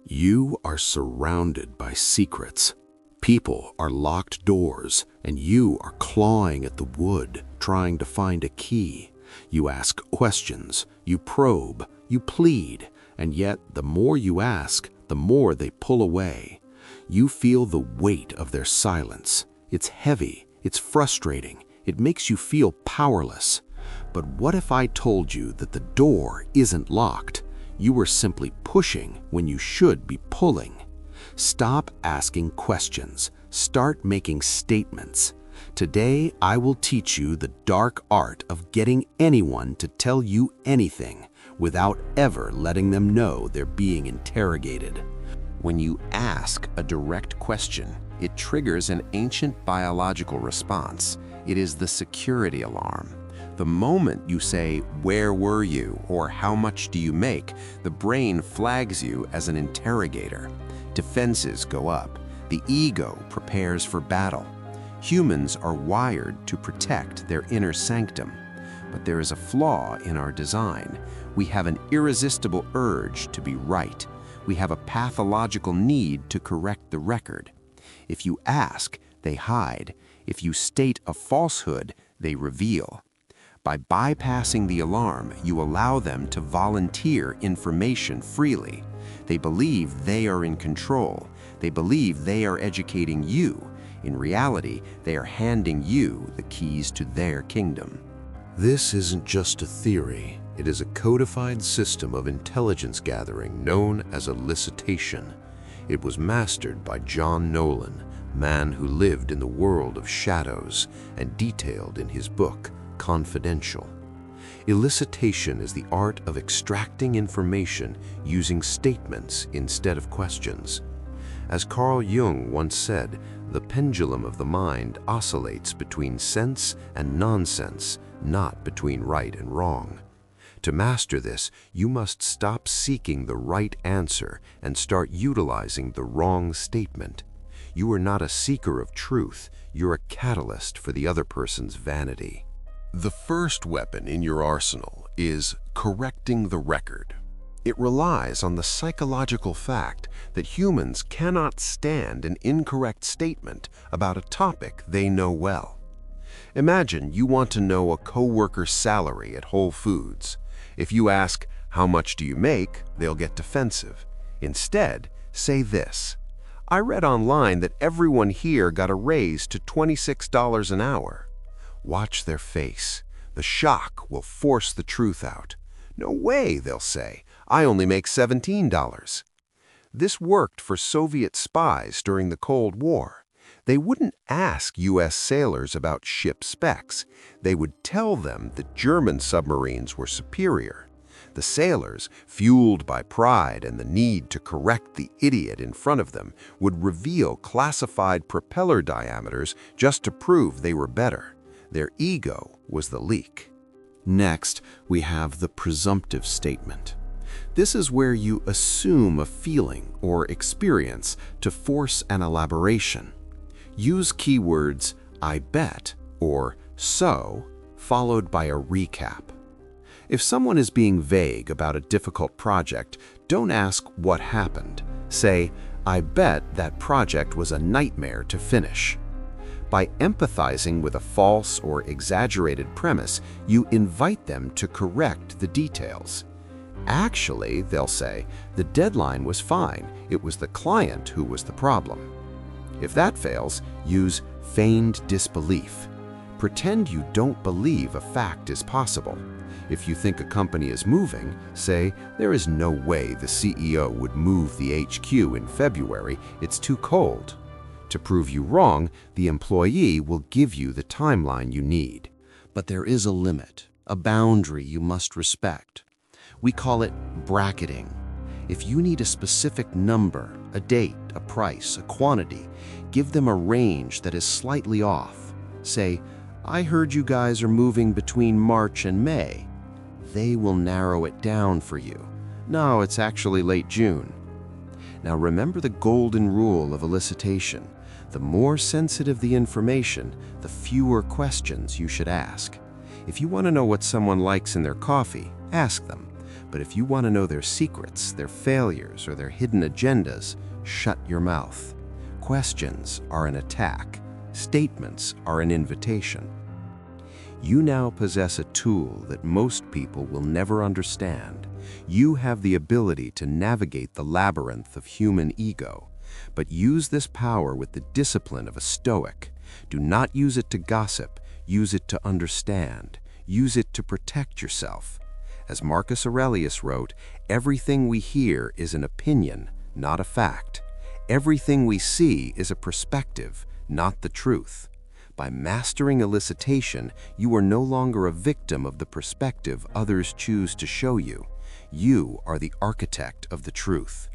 You are surrounded by secrets. People are locked doors, and you are clawing at the wood, trying to find a key. You ask questions, you probe, you plead, and yet the more you ask, the more they pull away. You feel the weight of their silence. It's heavy, it's frustrating, it makes you feel powerless. But what if I told you that the door isn't locked? You were simply pushing when you should be pulling. Stop asking questions. Start making statements. Today, I will teach you the dark art of getting anyone to tell you anything without ever letting them know they're being interrogated. When you ask a direct question, it triggers an ancient biological response. It is the security alarm. The moment you say, "Where were you?" or "How much do you make?" the brain flags you as an interrogator. Defenses go up. The ego prepares for battle. Humans are wired to protect their inner sanctum. But there is a flaw in our design. We have an irresistible urge to be right. We have a pathological need to correct the record. If you ask, they hide. If you state a falsehood, they reveal. By bypassing the alarm, you allow them to volunteer information freely. They believe they are in control. They believe they are educating you. In reality, they are handing you the keys to their kingdom. This isn't just a theory. It is a codified system of intelligence gathering known as elicitation. It was mastered by John Nolan, man who lived in the world of shadows, and detailed in his book, Confidential. Elicitation is the art of extracting information using statements instead of questions. As Carl Jung once said, the pendulum of the mind oscillates between sense and nonsense, not between right and wrong. To master this, you must stop seeking the right answer and start utilizing the wrong statement. You are not a seeker of truth, you're a catalyst for the other person's vanity. The first weapon in your arsenal is correcting the record. It relies on the psychological fact that humans cannot stand an incorrect statement about a topic they know well. Imagine you want to know a coworker's salary at Whole Foods. If you ask, "How much do you make?" they'll get defensive. Instead, say this: "I read online that everyone here got a raise to $26 an hour." Watch their face. The shock will force the truth out. "No way," they'll say. "I only make $17. This worked for Soviet spies during the Cold War. They wouldn't ask U.S. sailors about ship specs. They would tell them that German submarines were superior. The sailors, fueled by pride and the need to correct the idiot in front of them, would reveal classified propeller diameters just to prove they were better. Their ego was the leak. Next, we have the presumptive statement. This is where you assume a feeling or experience to force an elaboration. Use keywords "I bet" or "so," followed by a recap. If someone is being vague about a difficult project, don't ask what happened. Say, "I bet that project was a nightmare to finish." By empathizing with a false or exaggerated premise, you invite them to correct the details. Actually, they'll say, "The deadline was fine. It was the client who was the problem." If that fails, use feigned disbelief. Pretend you don't believe a fact is possible. If you think a company is moving, say, "There is no way the CEO would move the HQ in February. It's too cold." To prove you wrong, the employee will give you the timeline you need. But there is a limit, a boundary you must respect. We call it bracketing. If you need a specific number, a date, a price, a quantity, give them a range that is slightly off. Say, "I heard you guys are moving between March and May." They will narrow it down for you. "No, it's actually late June." Now remember the golden rule of elicitation. The more sensitive the information, the fewer questions you should ask. If you want to know what someone likes in their coffee, ask them. But if you want to know their secrets, their failures, or their hidden agendas, shut your mouth. Questions are an attack. Statements are an invitation. You now possess a tool that most people will never understand. You have the ability to navigate the labyrinth of human ego, but use this power with the discipline of a stoic. Do not use it to gossip, use it to understand, use it to protect yourself. As Marcus Aurelius wrote, everything we hear is an opinion, not a fact. Everything we see is a perspective, not the truth. By mastering elicitation, you are no longer a victim of the perspective others choose to show you. You are the architect of the truth.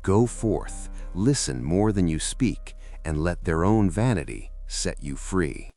Go forth, listen more than you speak, and let their own vanity set you free.